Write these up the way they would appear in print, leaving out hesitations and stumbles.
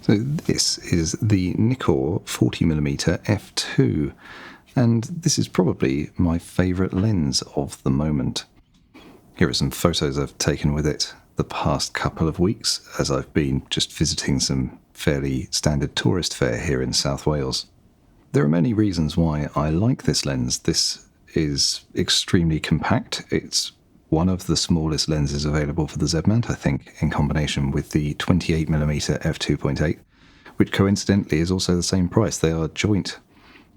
So this is the Nikon 40mm f2, and this is probably my favourite lens of the moment. Here are some photos I've taken with it the past couple of weeks as I've been just visiting some fairly standard tourist fare here in South Wales. There are many reasons why I like this lens. This is extremely compact. It's one of the smallest lenses available for the Z mount, I think, in combination with the 28mm f2.8, which coincidentally is also the same price. They are joint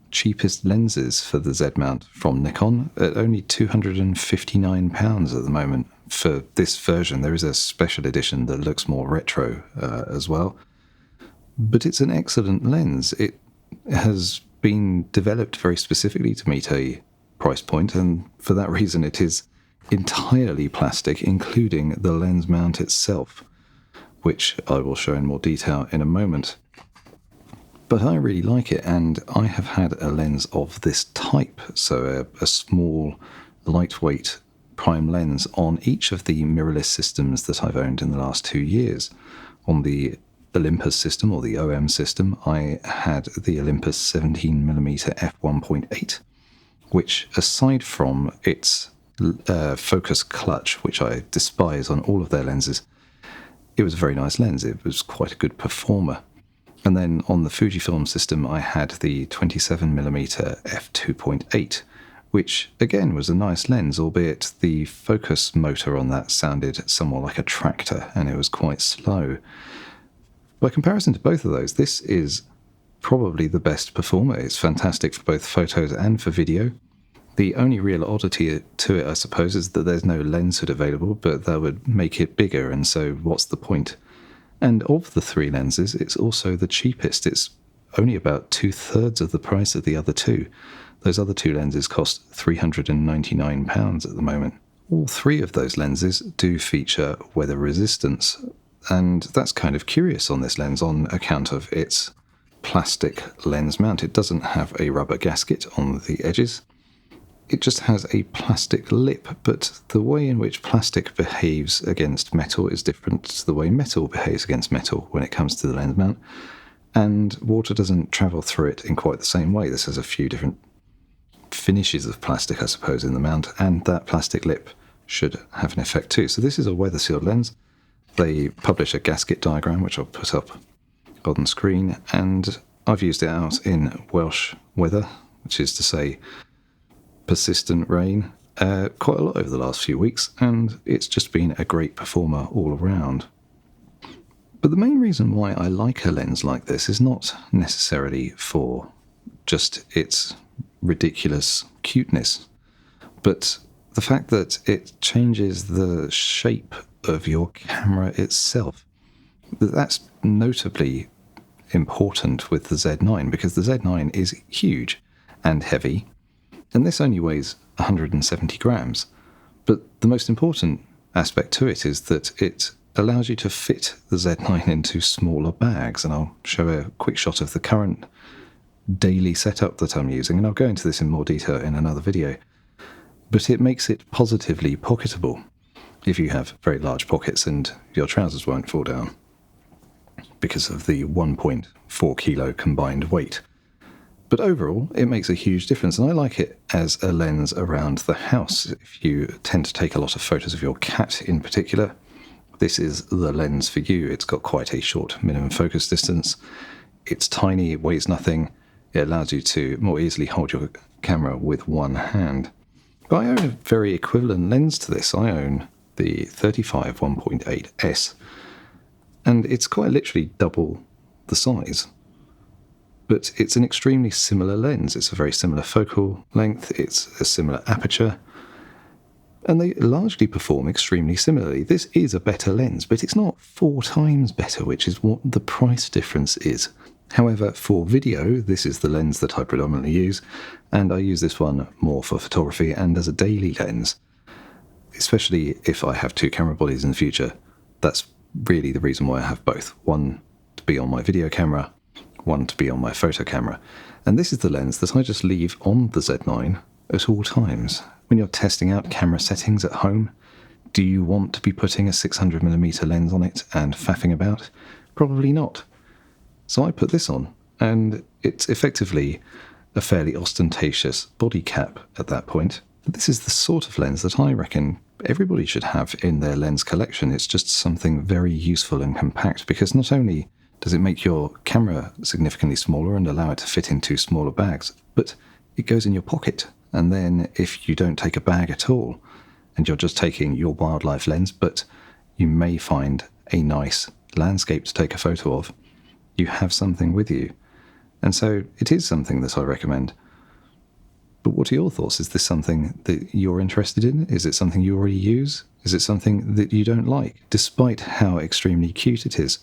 cheapest lenses for the Z mount from Nikon at only £259 at the moment. For this version, there is a special edition that looks more retro as well. But it's an excellent lens. It has been developed very specifically to meet a price point, and for that reason it is entirely plastic, including the lens mount itself, which I will show in more detail in a moment. But I really like it, and I have had a lens of this type, so a small, lightweight prime lens on each of the mirrorless systems that I've owned in the last 2 years. On the Olympus system, or the OM system, I had the Olympus 17mm f1.8, which, aside from its focus clutch, which I despise on all of their lenses, it was a very nice lens. It was quite a good performer. And then on the Fujifilm system, I had the 27mm f2.8, which again was a nice lens, albeit the focus motor on that sounded somewhat like a tractor, and it was quite slow. By comparison to both of those, this is probably the best performer. It's fantastic for both photos and for video. The only real oddity to it, I suppose, is that there's no lens hood available, but that would make it bigger, and so what's the point? And of the three lenses, it's also the cheapest. It's only about 2/3 of the price of the other two. Those other two lenses cost £399 at the moment. All three of those lenses do feature weather resistance, and that's kind of curious on this lens on account of its plastic lens mount. It doesn't have a rubber gasket on the edges. It just has a plastic lip, but the way in which plastic behaves against metal is different to the way metal behaves against metal when it comes to the lens mount, and water doesn't travel through it in quite the same way. This has a few different finishes of plastic, I suppose, in the mount, and that plastic lip should have an effect too. So this is a weather sealed lens. They publish a gasket diagram, which I'll put up on screen, and I've used it out in Welsh weather, which is to say persistent rain, quite a lot over the last few weeks, and it's just been a great performer all around. But the main reason why I like a lens like this is not necessarily for just its ridiculous cuteness, but the fact that it changes the shape of your camera itself. That's notably important with the Z9, because the Z9 is huge and heavy, and this only weighs 170 grams. But the most important aspect to it is that it allows you to fit the Z9 into smaller bags, and I'll show a quick shot of the current daily setup that I'm using, and I'll go into this in more detail in another video. But it makes it positively pocketable if you have very large pockets, and your trousers won't fall down because of the 1.4 kilo combined weight. But overall, it makes a huge difference, and I like it as a lens around the house. If you tend to take a lot of photos of your cat in particular, this is the lens for you. It's got quite a short minimum focus distance. It's tiny, it weighs nothing. It allows you to more easily hold your camera with one hand. But I own a very equivalent lens to this. I own the 35 1.8S, and it's quite literally double the size. But it's an extremely similar lens. It's a very similar focal length, it's a similar aperture, and they largely perform extremely similarly. This is a better lens, but it's not 4 times better, which is what the price difference is. However, for video, this is the lens that I predominantly use, and I use this one more for photography and as a daily lens, especially if I have 2 camera bodies in the future. That's really the reason why I have both. One to be on my video camera, one to be on my photo camera. And this is the lens that I just leave on the Z9 at all times. When you're testing out camera settings at home, do you want to be putting a 600mm lens on it and faffing about? Probably not. So I put this on, and it's effectively a fairly ostentatious body cap at that point. But this is the sort of lens that I reckon everybody should have in their lens collection. It's just something very useful and compact, because not only does it make your camera significantly smaller and allow it to fit into smaller bags, but it goes in your pocket. And then if you don't take a bag at all, and you're just taking your wildlife lens, but you may find a nice landscape to take a photo of, you have something with you. And so it is something that I recommend. But what are your thoughts? Is this something that you're interested in? Is it something you already use? Is it something that you don't like, despite how extremely cute it is?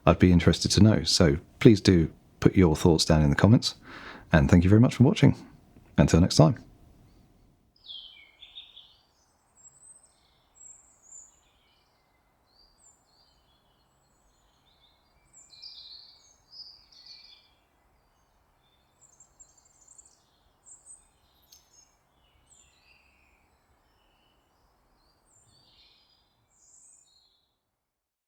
I'd be interested to know. So please do put your thoughts down in the comments. And thank you very much for watching. Until next time.